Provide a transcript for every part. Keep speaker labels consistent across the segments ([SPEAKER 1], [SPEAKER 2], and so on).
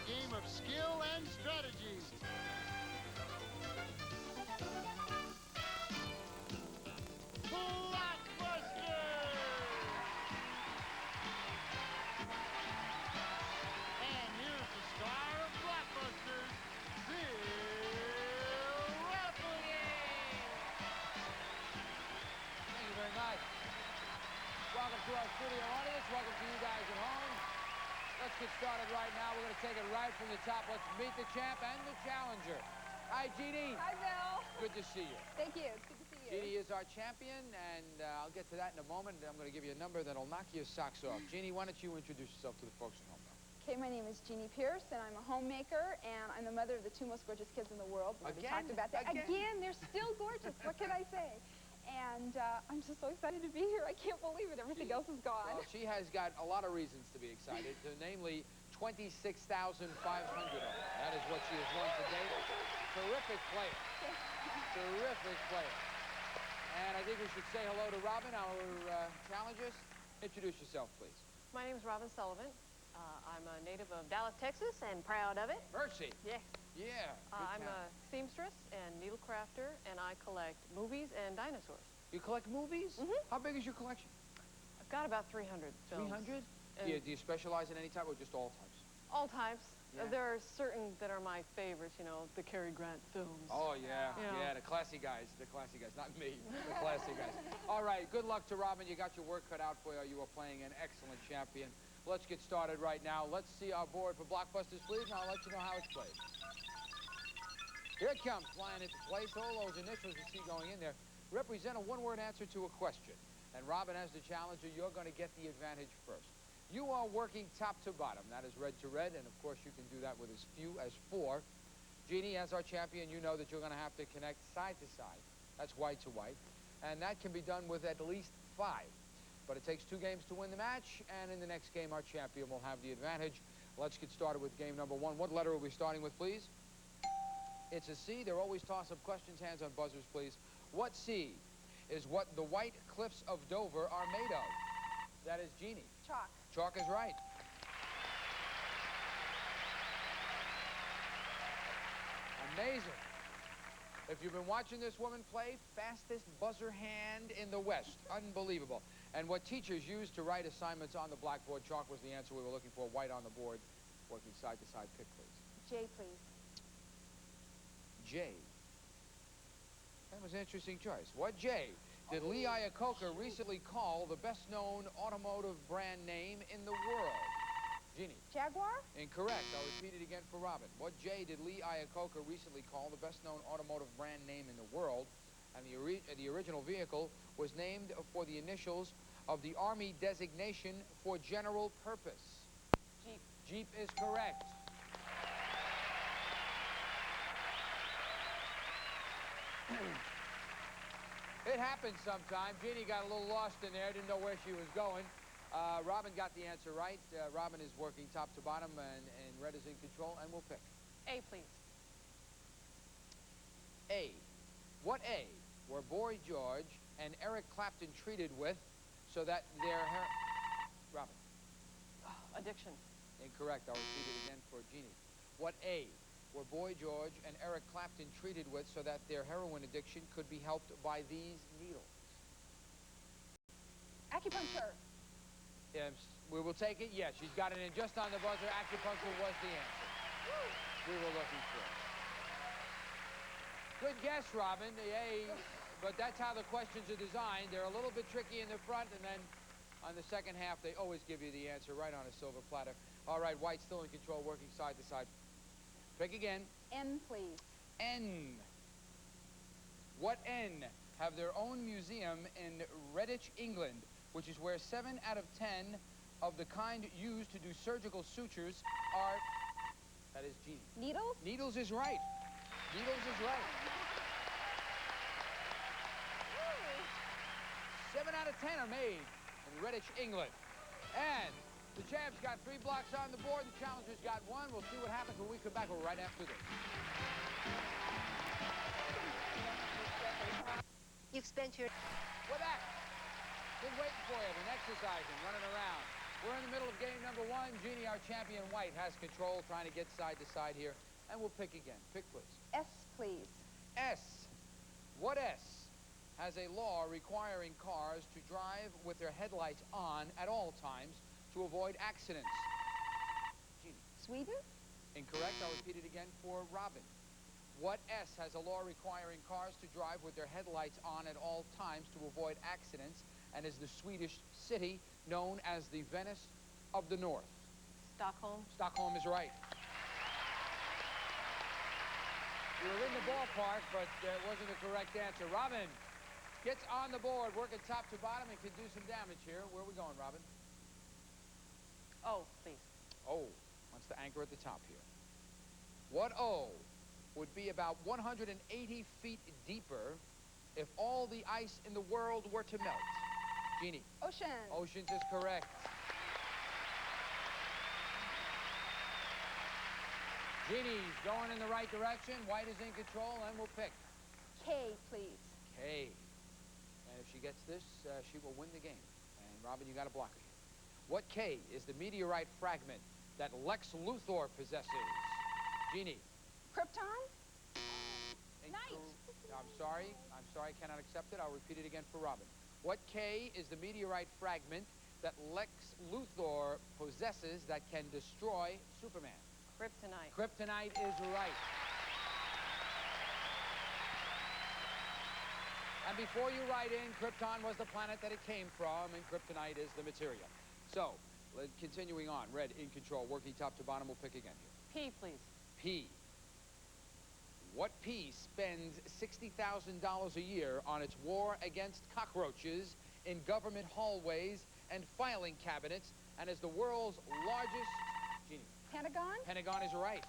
[SPEAKER 1] game of skill and strategy. Blockbusters! And here's the star of Blockbusters, Rafferty!
[SPEAKER 2] Thank you very much. Welcome to our studio audience. Welcome to you guys at home. Let's get started right now. We're going to take it right from the top. Let's meet the champ and the challenger. Hi, Jeannie.
[SPEAKER 3] Hi, Bill.
[SPEAKER 2] Good to see you.
[SPEAKER 3] Thank you. It's good to see you.
[SPEAKER 2] Jeannie is our champion, and I'll get to that in a moment. I'm going to give you a number that'll knock your socks off. Jeannie, why don't you introduce yourself to the folks at home now?
[SPEAKER 3] Okay, my name is Jeannie Pierce, and I'm a homemaker, and I'm the mother of the two most gorgeous kids in the world. We already talked about that. Again, they're still gorgeous. What can I say? And I'm just so excited to be here. I can't believe it. Everything else is gone.
[SPEAKER 2] Well, she has got a lot of reasons to be excited, namely 26,500 of them. That is what she has won today. Terrific player. Terrific player. And I think we should say hello to Robyn, our challengers. Introduce yourself, please.
[SPEAKER 4] My name is Robyn Sullivan. I'm a native of Dallas, Texas, and proud of it.
[SPEAKER 2] Mercy.
[SPEAKER 4] Yes.
[SPEAKER 2] Yeah.
[SPEAKER 4] I'm a seamstress and needle crafter, and I collect movies and dinosaurs.
[SPEAKER 2] You collect movies?
[SPEAKER 4] Mm-hmm.
[SPEAKER 2] How big is your collection?
[SPEAKER 4] I've got about 300 films.
[SPEAKER 2] 300? Do you specialize in any type or just all types?
[SPEAKER 4] All types.
[SPEAKER 2] Yeah.
[SPEAKER 4] There are certain that are my favorites, you know, the Cary Grant films.
[SPEAKER 2] Oh, yeah.
[SPEAKER 4] You know.
[SPEAKER 2] Yeah, the classy guys. The classy guys. Not me. The classy guys. All right. Good luck to Robyn. You got your work cut out for you. You are playing an excellent champion. Let's get started right now. Let's see our board for Blockbusters, please, and I'll let you know how it's played. Here it comes, flying into place. All those initials you see going in there represent a one-word answer to a question. And Robyn, as the challenger, you're going to get the advantage first. You are working top to bottom. That is red to red, and of course you can do that with as few as 4. Jeannie, as our champion, you know that you're going to have to connect side to side. That's white to white. And that can be done with at least 5. But it takes 2 games to win the match, and in the next game, our champion will have the advantage. Let's get started with game number 1. What letter are we starting with, please? It's a C. They're always toss-up questions. Hands on buzzers, please. What C is what the white cliffs of Dover are made of? That is Jeannie.
[SPEAKER 3] Chalk.
[SPEAKER 2] Chalk is right. Amazing. If you've been watching this woman play, fastest buzzer hand in the West. Unbelievable. And what teachers used to write assignments on the blackboard, chalk was the answer we were looking for. White on the board. Working side to side. Pick, please.
[SPEAKER 3] J, please.
[SPEAKER 2] J. That was an interesting choice. What J did Lee Iacocca recently call the best-known automotive brand name in the world? Jeannie.
[SPEAKER 3] Jaguar?
[SPEAKER 2] Incorrect. I'll repeat it again for Robyn. What J did Lee Iacocca recently call the best-known automotive brand name in the world? And the original vehicle was named for the initials of the Army designation for general purpose.
[SPEAKER 4] Jeep.
[SPEAKER 2] Jeep is correct. It happens sometimes. Jeannie got a little lost in there, didn't know where she was going. Robyn got the answer right. Robyn is working top to bottom, and red is in control, and we'll pick.
[SPEAKER 4] A, please.
[SPEAKER 2] A. What A were Boy George and Eric Clapton treated with so that their hair... Robyn.
[SPEAKER 4] Addiction.
[SPEAKER 2] Incorrect. I'll repeat it again for Jeannie. What A were Boy George and Eric Clapton treated with so that their heroin addiction could be helped by these needles?
[SPEAKER 3] Acupuncture.
[SPEAKER 2] Yes, we will take it. Yes, she's got it in just on the buzzer. Acupuncture was the answer we were looking for. Good guess, Robyn. But that's how the questions are designed. They're a little bit tricky in the front, and then on the second half, they always give you the answer right on a silver platter. All right, white still in control, working side to side. Pick again.
[SPEAKER 3] N, please.
[SPEAKER 2] N. What N have their own museum in Redditch, England, which is where 7 out of 10 of the kind used to do surgical sutures are... That is Jeannie.
[SPEAKER 3] Needles?
[SPEAKER 2] Needles is right. Needles is right. 7 out of 10 are made in Redditch, England. And the champ's got 3 blocks on the board. The challenger's got 1. We'll see what happens when we come back right after this.
[SPEAKER 5] You've spent your...
[SPEAKER 2] We're back. Been waiting for you. Been exercising, running around. We're in the middle of game number one. Jeannie, our champion white, has control, trying to get side to side here. And we'll pick again. Pick, please.
[SPEAKER 3] S, please.
[SPEAKER 2] S. What S has a law requiring cars to drive with their headlights on at all times to avoid accidents? Jeannie.
[SPEAKER 3] Sweden?
[SPEAKER 2] Incorrect. I'll repeat it again for Robyn. What S has a law requiring cars to drive with their headlights on at all times to avoid accidents and is the Swedish city known as the Venice of the North?
[SPEAKER 4] Stockholm.
[SPEAKER 2] Stockholm is right. You were in the ballpark, but it wasn't the correct answer. Robyn gets on the board, working top to bottom, and can do some damage here. Where are we going, Robyn?
[SPEAKER 4] Oh, please.
[SPEAKER 2] O wants to anchor at the top here. What O would be about 180 feet deeper if all the ice in the world were to melt? Jeannie.
[SPEAKER 3] Ocean.
[SPEAKER 2] Oceans is correct. Jeannie's going in the right direction. White is in control, and we'll pick.
[SPEAKER 3] K, please.
[SPEAKER 2] K. And if she gets this, she will win the game. And Robyn, you got a blocker here. What K is the meteorite fragment that Lex Luthor possesses? Jeannie.
[SPEAKER 3] Krypton?
[SPEAKER 2] Night. I'm sorry, cannot accept it. I'll repeat it again for Robyn. What K is the meteorite fragment that Lex Luthor possesses that can destroy Superman?
[SPEAKER 4] Kryptonite.
[SPEAKER 2] Kryptonite is right. And before you write in, Krypton was the planet that it came from, and kryptonite is the material. So, continuing on, red in control, working top to bottom, we'll pick again here.
[SPEAKER 4] P, please.
[SPEAKER 2] P. What P spends $60,000 a year on its war against cockroaches in government hallways and filing cabinets and is the world's largest... Jeannie.
[SPEAKER 3] Pentagon?
[SPEAKER 2] Pentagon is right.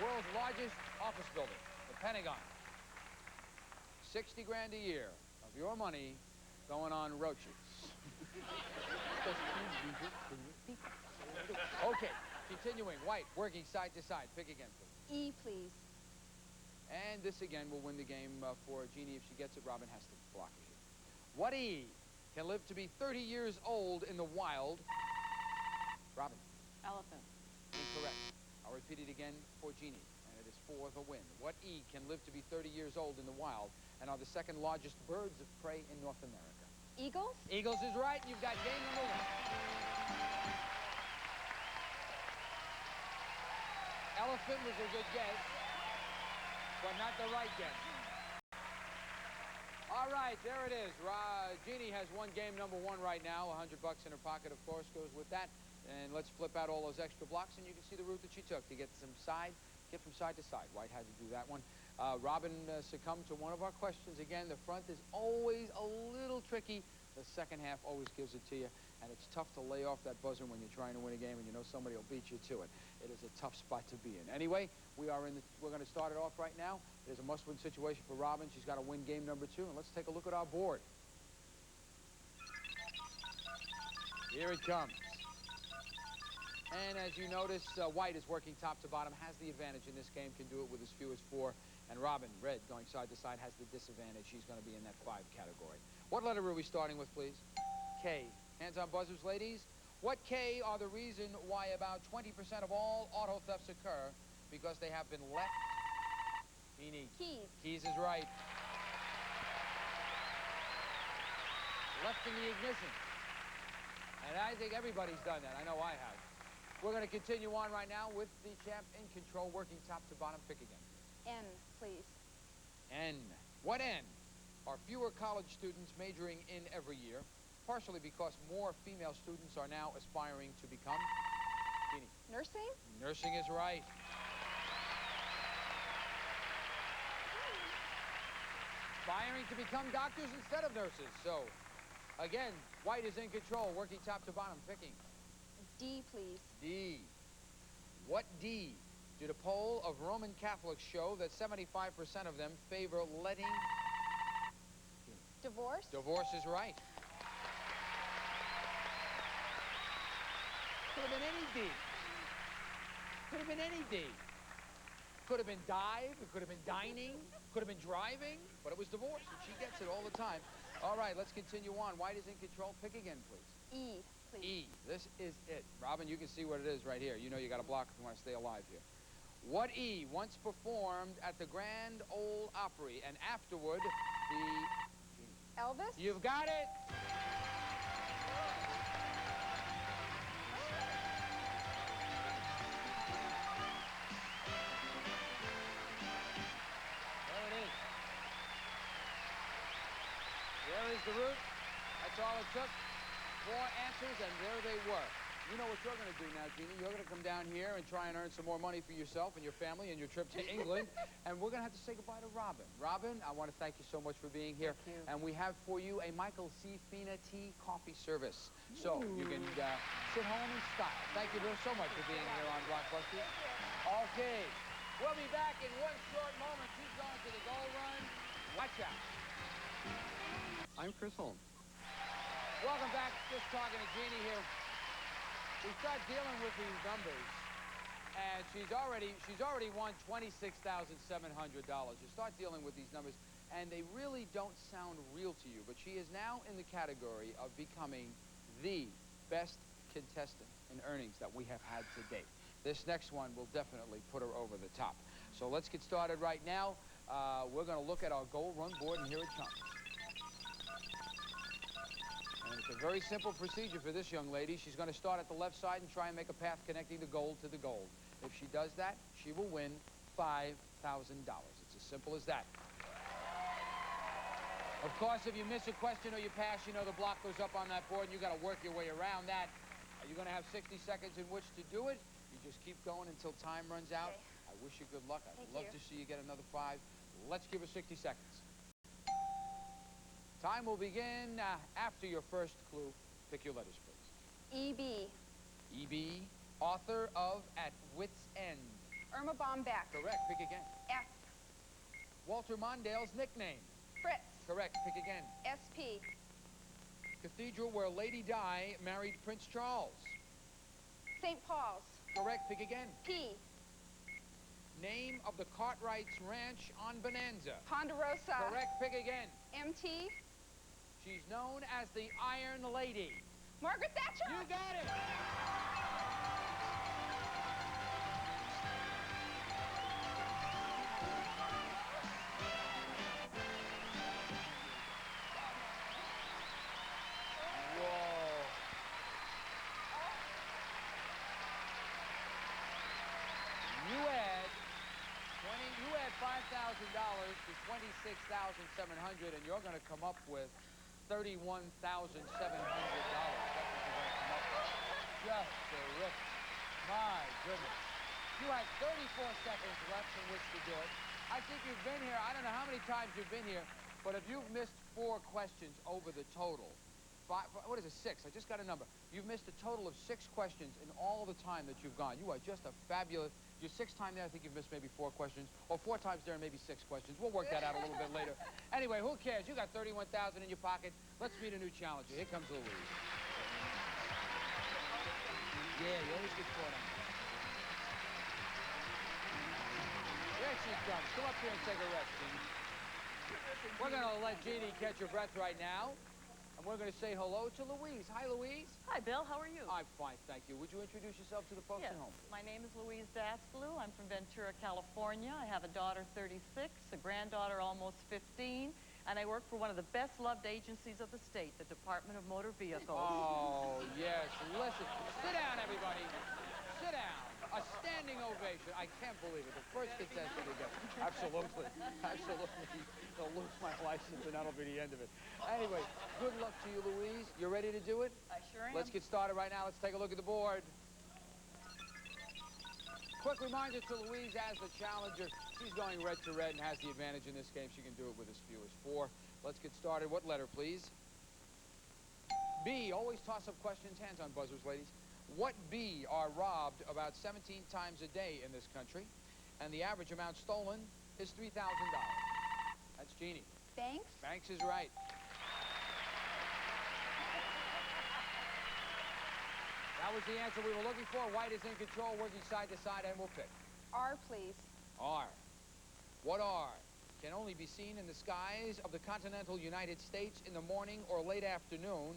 [SPEAKER 2] World's largest office building, the Pentagon. 60 grand a year of your money going on roaches. Okay, continuing. White, working side to side. Pick again, please.
[SPEAKER 3] E, please.
[SPEAKER 2] And this again will win the game for Jeannie. If she gets it, Robyn has to block it here. What E can live to be 30 years old in the wild? Robyn.
[SPEAKER 4] Elephant.
[SPEAKER 2] Incorrect. I'll repeat it again for Jeannie, and it is for the win. What E can live to be 30 years old in the wild and are the second largest birds of prey in North America?
[SPEAKER 3] Eagles?
[SPEAKER 2] Eagles is right. You've got game number one. Elephant was a good guess, but not the right guess. All right, there it is. Jeannie has won game number one right now. $100 in her pocket, of course, goes with that. And let's flip out all those extra blocks, and you can see the route that she took to get from side to side. White had to do that one. Robyn succumbed to one of our questions. Again, the front is always a little tricky. The second half always gives it to you, and it's tough to lay off that buzzer when you're trying to win a game and you know somebody will beat you to it. It is a tough spot to be in. Anyway, we're going to start it off right now. It is a must-win situation for Robyn. She's got to win game number two, and let's take a look at our board. Here it comes. And as you notice, White is working top to bottom, has the advantage in this game, can do it with as few as 4. And Robyn, red, going side to side, has the disadvantage. She's going to be in that 5 category. What letter are we starting with, please? K. Hands on buzzers, ladies. What K are the reason why about 20% of all auto thefts occur? Because they have been left. Jeannie.
[SPEAKER 3] Keys.
[SPEAKER 2] Keys is right. Left in the ignition. And I think everybody's done that. I know I have. We're going to continue on right now with the champ in control, working top to bottom. Pick again.
[SPEAKER 3] N, please.
[SPEAKER 2] N. What N are fewer college students majoring in every year, partially because more female students are now aspiring to become? Jeannie.
[SPEAKER 3] Nursing?
[SPEAKER 2] Nursing is right. Aspiring to become doctors instead of nurses. So, again, White is in control, working top to bottom, picking.
[SPEAKER 3] D, please.
[SPEAKER 2] D. What D did a poll of Roman Catholics show that 75% of them favor letting...
[SPEAKER 3] Divorce?
[SPEAKER 2] Divorce is right. Could have been any D. Could have been any D. Could have been dive, it could have been dining, could have been driving, but it was divorce, and she gets it all the time. All right, let's continue on. White is in control. Pick again, please.
[SPEAKER 3] E, please.
[SPEAKER 2] E. This is it. Robyn, you can see what it is right here. You know you got to block if you want to stay alive here. What E once performed at the Grand Ole Opry and afterward the...
[SPEAKER 3] Elvis?
[SPEAKER 2] You've got it. There it is. There is the route. That's all it took. 4 answers, and there they were. You know what you're going to do now, Jeannie. You're going to come down here and try and earn some more money for yourself and your family and your trip to England. And we're going to have to say goodbye to Robyn. Robyn, I want to thank you so much for being here.
[SPEAKER 4] Thank you.
[SPEAKER 2] And we have for you a Michael C. Fina tea coffee service. So you can sit home in style. Thank you so much for being here on Blockbusters. Okay. We'll be back in one short moment. She's going to the goal run. Watch out.
[SPEAKER 5] I'm Chris Holmes.
[SPEAKER 2] Welcome back. Just talking to Jeannie here. We start dealing with these numbers, and she's already won $26,700. You start dealing with these numbers, and they really don't sound real to you, but she is now in the category of becoming the best contestant in earnings that we have had to date. This next one will definitely put her over the top. So let's get started right now. We're going to look at our goal run board, and here it comes. And it's a very simple procedure for this young lady. She's going to start at the left side and try and make a path connecting the goal to the goal. If she does that, she will win $5,000. It's as simple as that. Of course, if you miss a question or you pass, you know the block goes up on that board and you've got to work your way around that. You're going to have 60 seconds in which to do it. You just keep going until time runs out.
[SPEAKER 3] Okay.
[SPEAKER 2] I wish you good luck. I'd
[SPEAKER 3] Thank
[SPEAKER 2] love
[SPEAKER 3] you.
[SPEAKER 2] to see you get another 5. Let's give her 60 seconds. Time will begin after your first clue. Pick your letters, please.
[SPEAKER 3] E.B.
[SPEAKER 2] E.B., author of At Wit's End.
[SPEAKER 3] Irma Bombeck.
[SPEAKER 2] Correct. Pick again.
[SPEAKER 3] F.
[SPEAKER 2] Walter Mondale's nickname.
[SPEAKER 3] Fritz.
[SPEAKER 2] Correct. Pick again.
[SPEAKER 3] S.P.
[SPEAKER 2] Cathedral where Lady Di married Prince Charles.
[SPEAKER 3] St. Paul's.
[SPEAKER 2] Correct. Pick again.
[SPEAKER 3] P.
[SPEAKER 2] Name of the Cartwrights Ranch on Bonanza.
[SPEAKER 3] Ponderosa.
[SPEAKER 2] Correct. Pick again.
[SPEAKER 3] M.T.
[SPEAKER 2] She's known as the Iron Lady.
[SPEAKER 3] Margaret Thatcher.
[SPEAKER 2] You got it. Whoa. You add $5,000 to $26,700, and you're going to come up with $31,700. That's what you're going to come up with. Just terrific. My goodness. You had 34 seconds left in which to do it. I think you've been here, I don't know how many times you've been here, but if you've missed 4 questions over the total, 5, what is it, 6? I just got a number. You've missed a total of 6 questions in all the time that you've gone. You are just a fabulous... Your 6th time there, I think you've missed maybe 4 questions, or 4 times there and maybe 6 questions. We'll work that out a little bit later. Anyway, who cares? You got $31,000 in your pocket. Let's meet a new challenger. Here comes Louise. Yeah, you always get caught on that. There she comes. Come up here and take a rest, Jeannie. We're going to let Jeannie catch her breath right now. And we're going to say hello to Louise. Hi, Louise.
[SPEAKER 4] Hi, Bill. How are you?
[SPEAKER 2] I'm fine, thank you. Would you introduce yourself to the folks
[SPEAKER 4] Yes.
[SPEAKER 2] at home?
[SPEAKER 4] My name is Louise Daskaloo. I'm from Ventura, California. I have a daughter, 36, a granddaughter, almost 15, and I work for one of the best-loved agencies of the state, the Department of Motor Vehicles.
[SPEAKER 2] Oh, yes. Listen. Sit down, everybody. Sit down. A standing ovation. I can't believe it. The first contestant again. Absolutely. Absolutely. They'll lose my license, and that'll be the end of it. Anyway, good luck to you, Louise. You ready to do it?
[SPEAKER 4] I sure am.
[SPEAKER 2] Let's get started right now. Let's take a look at the board. Quick reminder to Louise as the challenger. She's going red to red and has the advantage in this game. She can do it with as few as 4. Let's get started. What letter, please? B. Always toss up questions. Hands on buzzers, ladies. What B are robbed about 17 times a day in this country? And the average amount stolen is $3,000. That's Jeannie.
[SPEAKER 3] Banks.
[SPEAKER 2] Banks is right. That was the answer we were looking for. White is in control, working side to side, and we'll pick.
[SPEAKER 3] R, please.
[SPEAKER 2] R. What are can only be seen in the skies of the continental United States in the morning or late afternoon,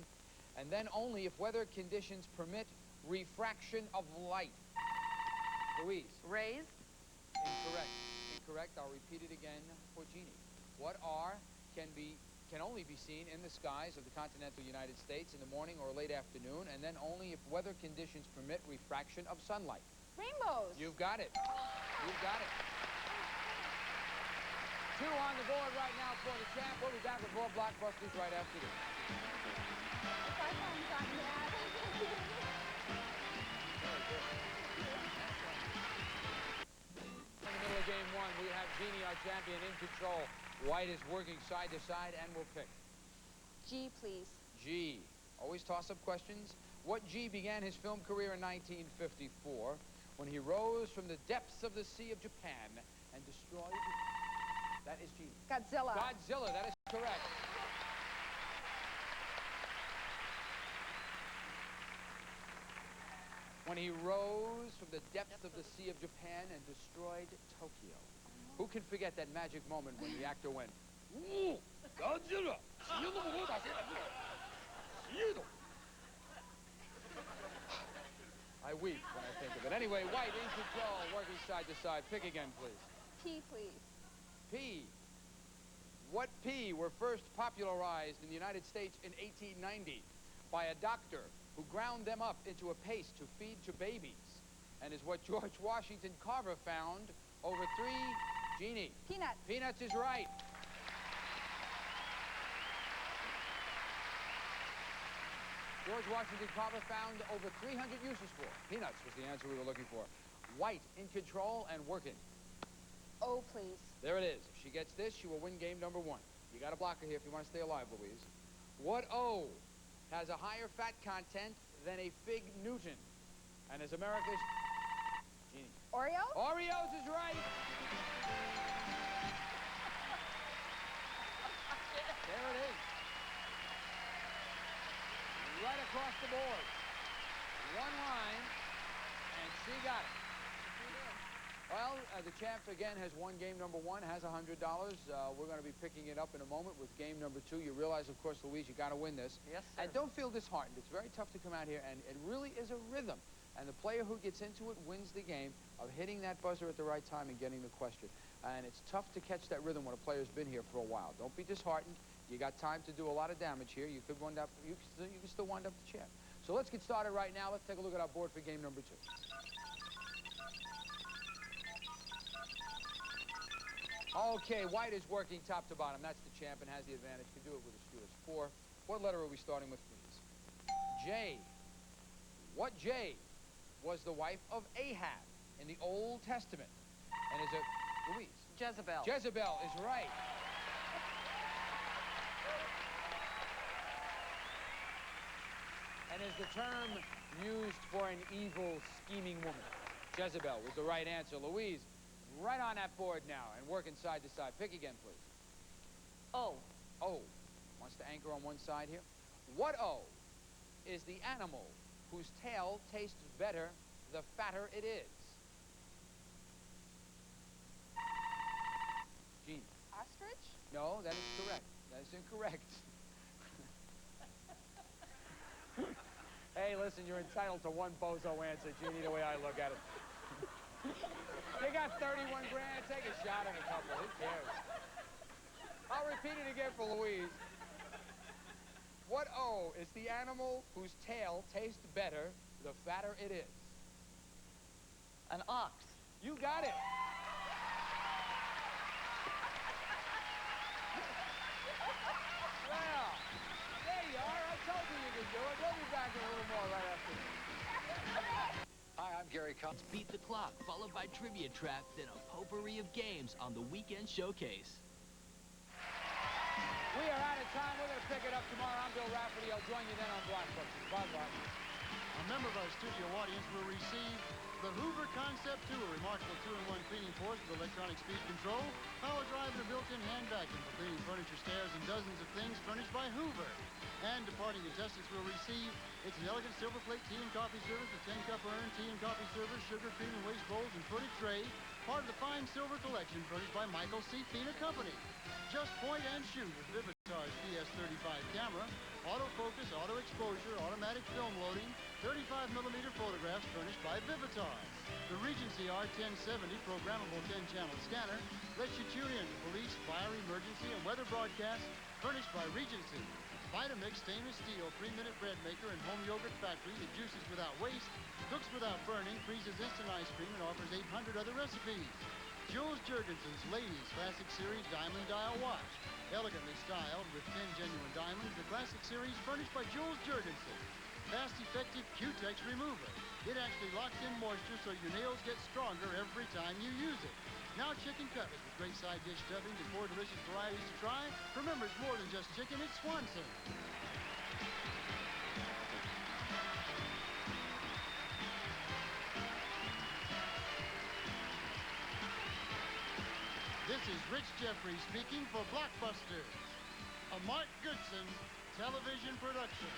[SPEAKER 2] and then only if weather conditions permit refraction of light. Louise.
[SPEAKER 4] Rays.
[SPEAKER 2] Incorrect. Incorrect. I'll repeat it again for Jeannie. What can only be seen in the skies of the continental United States in the morning or late afternoon, and then only if weather conditions permit refraction of sunlight?
[SPEAKER 3] Rainbows.
[SPEAKER 2] You've got it. You've got it. 2 on the board right now for the champ. We'll be back with more Blockbusters right after this. In the middle of game 1, we have Jeannie, our champion, in control. White is working side to side and will pick.
[SPEAKER 3] G, please.
[SPEAKER 2] G. Always toss-up questions. What G began his film career in 1954 when he rose from the depths of the Sea of Japan and destroyed... That is G.
[SPEAKER 3] Godzilla.
[SPEAKER 2] Godzilla, that is correct. When he rose from the depths of the Sea of Japan and destroyed Tokyo. Who can forget that magic moment when the actor went, "Ooh, Godzilla! I weep when I think of it. Anyway, White in control, working side to side. Pick again, please.
[SPEAKER 3] P, please.
[SPEAKER 2] P. What P were first popularized in the United States in 1890 by a doctor who ground them up into a paste to feed to babies, and is what George Washington Carver found over 3... Jeannie.
[SPEAKER 3] Peanuts.
[SPEAKER 2] Peanuts is right. George Washington Carver found over 300 uses for. Peanuts was the answer we were looking for. White in control and working.
[SPEAKER 3] O, please.
[SPEAKER 2] There it is. If she gets this, she will win game number 1. You got a blocker here if you want to stay alive, Louise. What O has a higher fat content than a Fig Newton and is America's... Jeannie.
[SPEAKER 3] Oreo?
[SPEAKER 2] Oreos is right. There it is. Right across the board. 1 line, and she got it. Well, the champ, again, has won game number 1, has $100. We're going to be picking it up in a moment with game number 2. You realize, of course, Louise, you got to win this.
[SPEAKER 4] Yes, sir.
[SPEAKER 2] And don't feel disheartened. It's very tough to come out here, and it really is a rhythm. And the player who gets into it wins the game of hitting that buzzer at the right time and getting the question. And it's tough to catch that rhythm when a player's been here for a while. Don't be disheartened. You got time to do a lot of damage here. You could wind up, you can still wind up the champ. So let's get started right now. Let's take a look at our board for game number 2. Okay, White is working top to bottom. That's the champ and has the advantage. Can do it with a shooter's 4. What letter are we starting with, please? J. What J was the wife of Ahab in the Old Testament? And is it Louise?
[SPEAKER 4] Jezebel.
[SPEAKER 2] Jezebel is right. And is the term used for an evil, scheming woman? Jezebel was the right answer. Louise, right on that board now and working side to side. Pick again, please.
[SPEAKER 4] O.
[SPEAKER 2] O. Wants to anchor on one side here. What O is the animal whose tail tastes better the fatter it is? Jeannie.
[SPEAKER 3] Ostrich?
[SPEAKER 2] No, that is correct. That is incorrect. Hey, listen, you're entitled to one bozo answer, Jeannie, the way I look at it. You got 31 grand. Take a shot at a couple. Who cares? I'll repeat it again for Louise. What O is the animal whose tail tastes better the fatter it is?
[SPEAKER 4] An ox.
[SPEAKER 2] You got it. Well, there you are. I told you could do it. We'll be back in a little more right after this.
[SPEAKER 5] Hi, I'm Gary Collins.
[SPEAKER 6] Beat the clock, followed by Trivia Trap, then a potpourri of games on the Weekend Showcase.
[SPEAKER 2] We are out of time. We're going to pick it up tomorrow. I'm Bill Rafferty. I'll join you then on Blockbusters. Bye-bye.
[SPEAKER 7] A member of our studio audience will receive the Hoover Concept 2, a remarkable 2-in-1 cleaning force with electronic speed control, power drive, and a built-in hand vacuum for cleaning furniture, stairs, and dozens of things furnished by Hoover. And departing contestants will receive, it's an elegant silver plate tea and coffee service with 10-cup urn, tea and coffee service, sugar, cream, and waste bowls, and footage tray, Part of the fine silver collection furnished by Michael C. Fina Company. Just point and shoot with Vivitar's PS35 camera, autofocus, auto exposure, automatic film loading, 35mm photographs furnished by Vivitar. The Regency R1070 programmable 10-channel scanner lets you tune in to police, fire, emergency, and weather broadcasts furnished by Regency. Vitamix stainless steel 3-minute bread maker and home yogurt factory that juices without waste, cooks without burning, freezes instant ice cream, and offers 800 other recipes. Jules Jurgensen's Ladies Classic Series Diamond Dial Watch. Elegantly styled with 10 genuine diamonds, the Classic Series furnished by Jules Jurgensen. Fast, effective Q-Tex remover. It actually locks in moisture so your nails get stronger every time you use it. Now chicken cutlet with great side dish stuffings and 4 delicious varieties to try. Remember, it's more than just chicken, it's Swanson. This is Rich Jeffrey speaking for Blockbusters, a Mark Goodson television production.